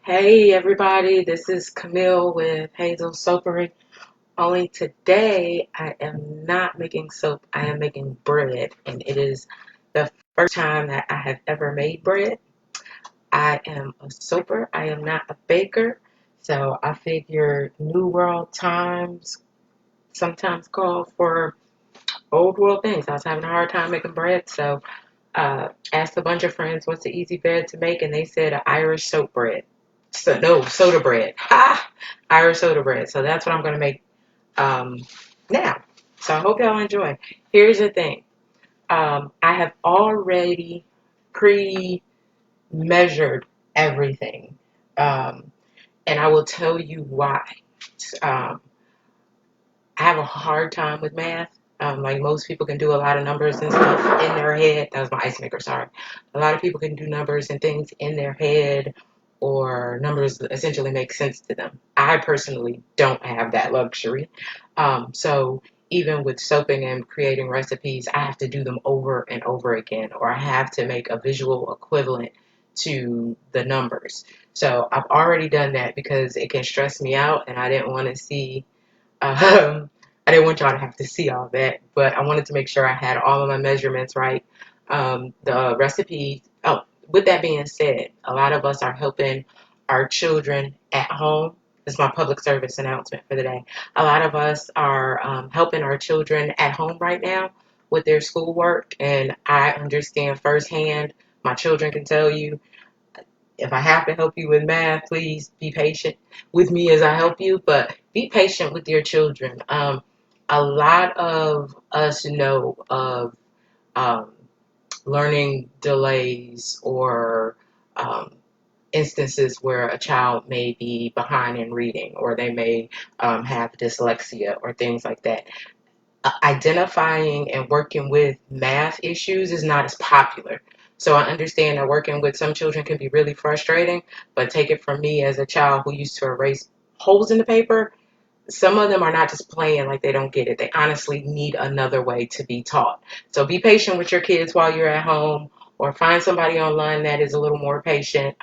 Hey everybody, this is Camille with Hazel Soapery. Only today I am not making soap, I am making bread, and it is the first time that I have ever made bread. I am a soaper, I am not a baker, so I figure New World times sometimes call for old world things. I was having a hard time making bread, so asked a bunch of friends what's the easy bread to make, and they said Irish soap bread. So no, soda bread. Ha! Irish soda bread. So that's what I'm gonna make um, now. So I hope y'all enjoy. Here's the thing. I have already pre-measured everything, um, and I will tell you why. Um, I have a hard time with math. Like most people can do a lot of numbers and stuff in their head. That was my ice maker, sorry. A lot of people can do numbers and things in their head, or numbers essentially make sense to them. I personally don't have that luxury. So even with soaping and creating recipes, I have to do them over and over again, or I have to make a visual equivalent to the numbers. So I've already done that because it can stress me out, and I didn't want to see I didn't want y'all to have to see all that, but I wanted to make sure I had all of my measurements right. The recipe, oh, with that being said, a lot of us are helping our children at home. This is my public service announcement for the day. A lot of us are helping our children at home right now with their schoolwork, and I understand firsthand. My children can tell you if I have to help you with math, please be patient with me as I help you, but be patient with your children. A lot of us know of um, learning delays or um, instances where a child may be behind in reading, or they may have dyslexia or things like that. Identifying and working with math issues is not as popular. So I understand that working with some children can be really frustrating, but take it from me as a child who used to erase holes in the paper. Some of them are not just playing like they don't get it. They honestly need another way to be taught. So be patient with your kids while you're at home, or find somebody online that is a little more patient,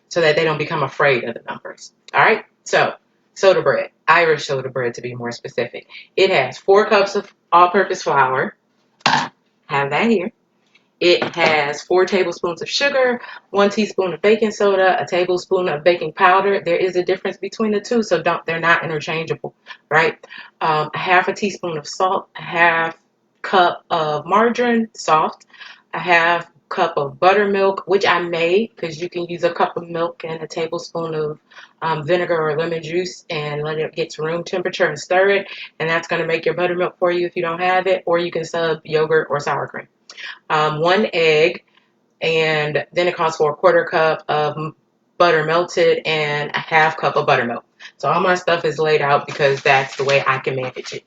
so that they don't become afraid of the numbers. All right? So, soda bread, Irish soda bread to be more specific. It has 4 cups of all purpose flour. Have that here. It has 4 tablespoons of sugar, 1 teaspoon of baking soda, a tablespoon of baking powder. There is a difference between the two, so they're not interchangeable, right? A half a teaspoon of salt, a half cup of margarine, soft, a half cup of buttermilk, which I made because you can use a cup of milk and a tablespoon of vinegar or lemon juice and let it get to room temperature and stir it. And that's going to make your buttermilk for you if you don't have it, or you can sub yogurt or sour cream. 1 egg, and then it calls for a 1/4 cup of butter melted and a half cup of buttermilk. So all my stuff is laid out because that's the way I can manage it.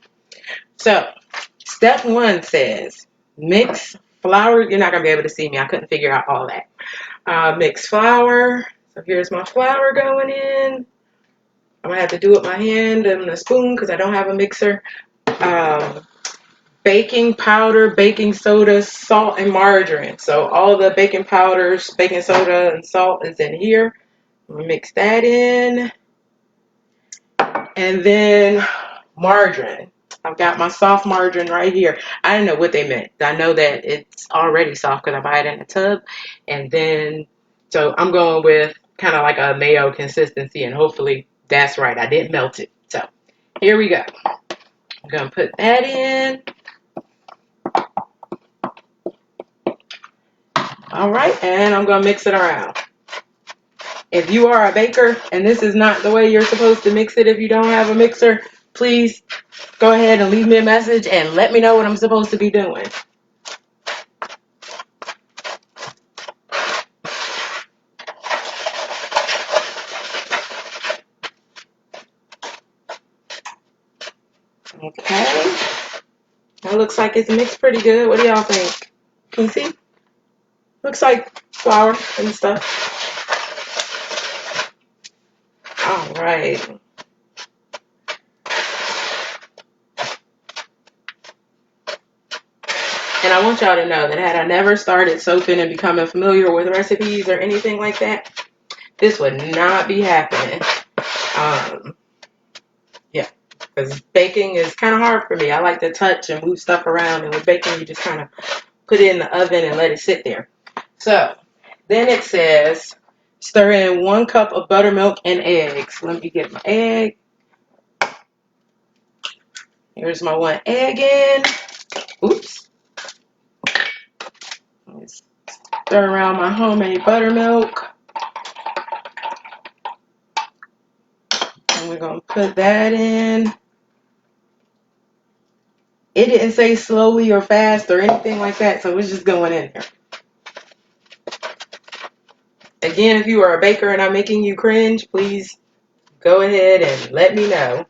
So step 1 says mix flour. You're not going to be able to see me. I couldn't figure out all that. Mix flour. So here's my flour going in. I'm going to have to do it with my hand and a spoon because I don't have a mixer. Um, Baking powder, baking soda, salt, and margarine. So all the baking powders, baking soda, and salt is in here. Mix that in. And then margarine. I've got my soft margarine right here. I didn't know what they meant. I know that it's already soft because I buy it in a tub. And then, so I'm going with kind of like a mayo consistency, and hopefully that's right. I didn't melt it. So here we go. I'm going to put that in. All right, and I'm going to mix it around. If you are a baker and this is not the way you're supposed to mix it, if you don't have a mixer, please go ahead and leave me a message and let me know what I'm supposed to be doing. Okay, that looks like it's mixed pretty good. What do y'all think? Can you see? Looks like flour and stuff. All right. And I want y'all to know that had I never started soaping and becoming familiar with recipes or anything like that, this would not be happening. Yeah, because baking is kind of hard for me. I like to touch and move stuff around, and with baking, you just kind of put it in the oven and let it sit there. So then it says, stir in 1 cup of buttermilk and eggs. Let me get my egg. Here's my 1 egg in. Oops. Let's stir around my homemade buttermilk. And we're going to put that in. It didn't say slowly or fast or anything like that, so it's just going in there. Again, if you are a baker and I'm making you cringe, please go ahead and let me know.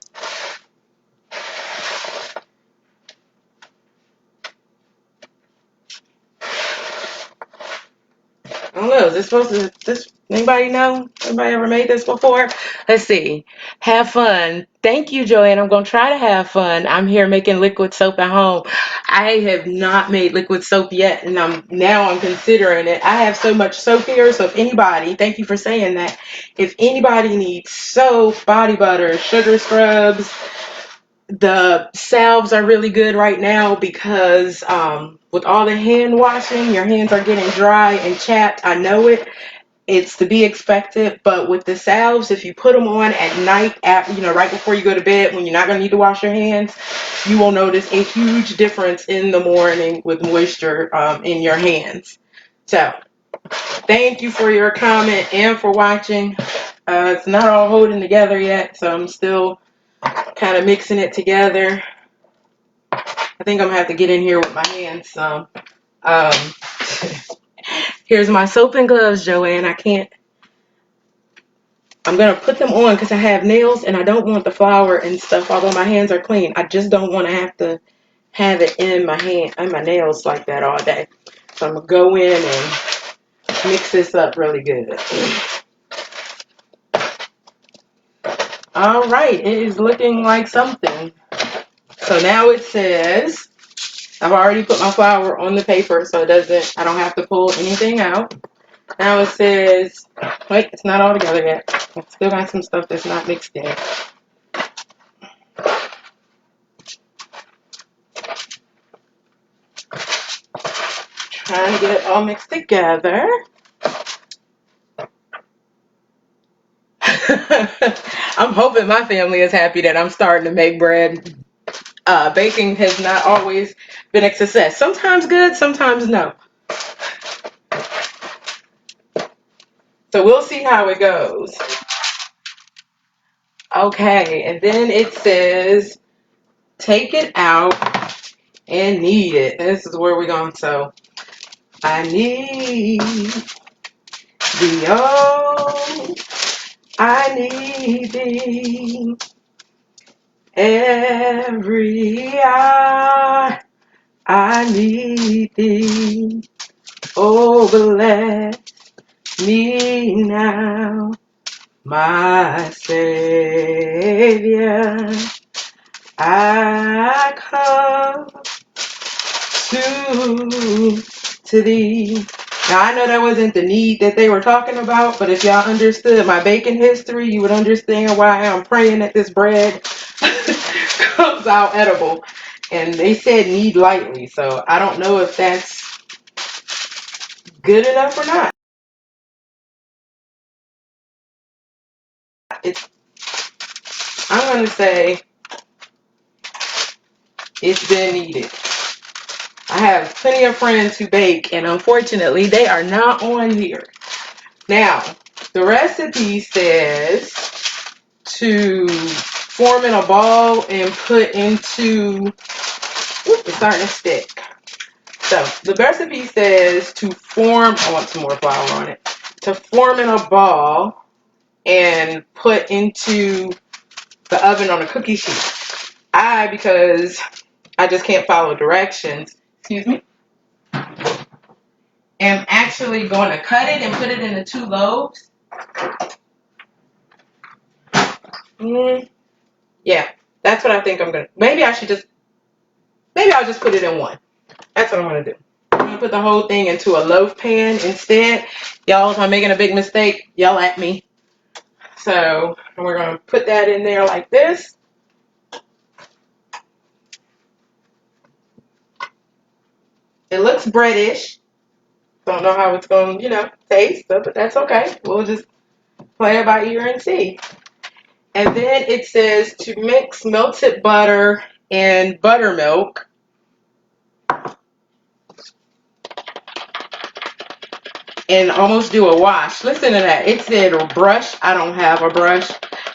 I don't know, is this supposed to, anybody know? Anybody ever made this before? Let's see. Have fun. Thank you, Joanne. I'm going to try to have fun. I'm here making liquid soap at home. I have not made liquid soap yet, and I'm considering it. I have so much soap here, so if anybody, thank you for saying that, if anybody needs soap, body butter, sugar scrubs, the salves are really good right now because with all the hand washing, your hands are getting dry and chapped. I know it. It's to be expected, but with the salves, if you put them on at night, right before you go to bed, when you're not going to need to wash your hands, you will notice a huge difference in the morning with moisture in your hands. So, thank you for your comment and for watching. It's not all holding together yet, so I'm still kind of mixing it together. I think I'm gonna have to get in here with my hands some. Here's my soap and gloves, Joanne. I'm gonna put them on because I have nails and I don't want the flour and stuff, although my hands are clean. I just don't want to have it in my hand and my nails like that all day. So I'm gonna go in and mix this up really good. All right, it is looking like something. So now it says, I've already put my flour on the paper so I don't have to pull anything out. Now it says, wait, it's not all together yet. I've still got some stuff that's not mixed in. Trying to get it all mixed together. I'm hoping my family is happy that I'm starting to make bread. Baking has not always been a success. Sometimes good, sometimes no. So we'll see how it goes. Okay, and then it says, take it out and knead it. This is where we're going. So I need thee, oh, I need thee every hour. I need thee, oh, bless me now, my Savior. I come to thee. Now, I know that wasn't the need that they were talking about, but if y'all understood my baking history, you would understand why I'm praying that this bread comes out edible. And they said knead lightly, so I don't know if that's good enough or not. I'm going to say it's been kneaded. I have plenty of friends who bake, and unfortunately, they are not on here. Now, the recipe says to form in a ball and put into, it's starting to stick. So, the recipe says to form, I want some more flour on it, to form in a ball and put into the oven on a cookie sheet. Because I just can't follow directions, excuse me, am actually going to cut it and put it into 2 loaves. Yeah, that's what I think I'm going to, maybe I'll just put it in 1. That's what I'm going to do. I'm going to put the whole thing into a loaf pan instead. Y'all, if I'm making a big mistake, yell at me. So we're going to put that in there like this. It looks breadish. Don't know how it's going to, taste, but that's okay. We'll just play it by ear and see. And then it says to mix melted butter and buttermilk. And almost do a wash. Listen to that. It said a brush. I don't have a brush.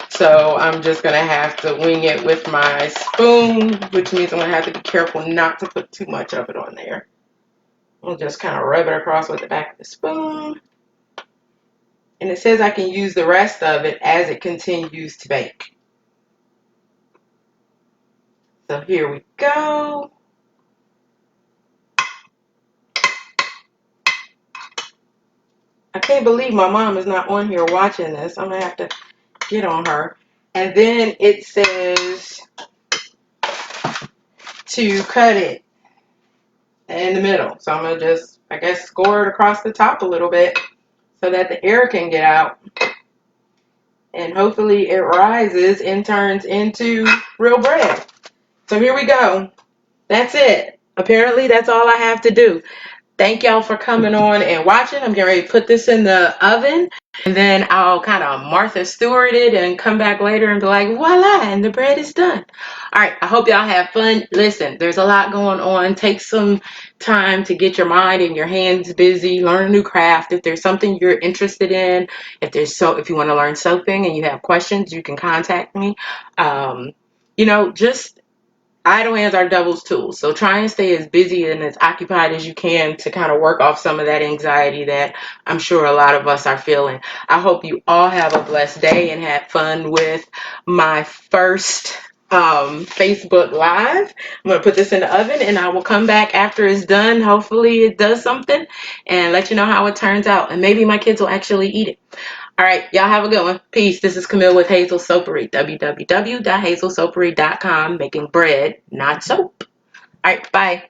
So I'm just going to have to wing it with my spoon, which means I'm going to have to be careful not to put too much of it on there. We'll just kind of rub it across with the back of the spoon. And it says I can use the rest of it as it continues to bake. So here we go. I can't believe my mom is not on here watching this. I'm going to have to get on her. And then it says to cut it in the middle. So I'm going to just, I guess, score it across the top a little bit so that the air can get out. And hopefully it rises and turns into real bread. So here we go. That's it. Apparently that's all I have to do. Thank y'all for coming on and watching. I'm getting ready to put this in the oven. And then I'll kind of Martha Stewart it and come back later and be like, voila, and the bread is done. All right, I hope y'all have fun. Listen, there's a lot going on. Take some time to get your mind and your hands busy. Learn a new craft. If there's something you're interested in, if you want to learn soaping and you have questions, you can contact me. Just idle hands are devil's tools. So try and stay as busy and as occupied as you can to kind of work off some of that anxiety that I'm sure a lot of us are feeling. I hope you all have a blessed day and had fun with my first Facebook Live. I'm going to put this in the oven and I will come back after it's done. Hopefully it does something and let you know how it turns out. And maybe my kids will actually eat it. All right, y'all have a good one. Peace. This is Camille with Hazel Soapery. www.hazelsoapery.com. Making bread, not soap. All right, bye.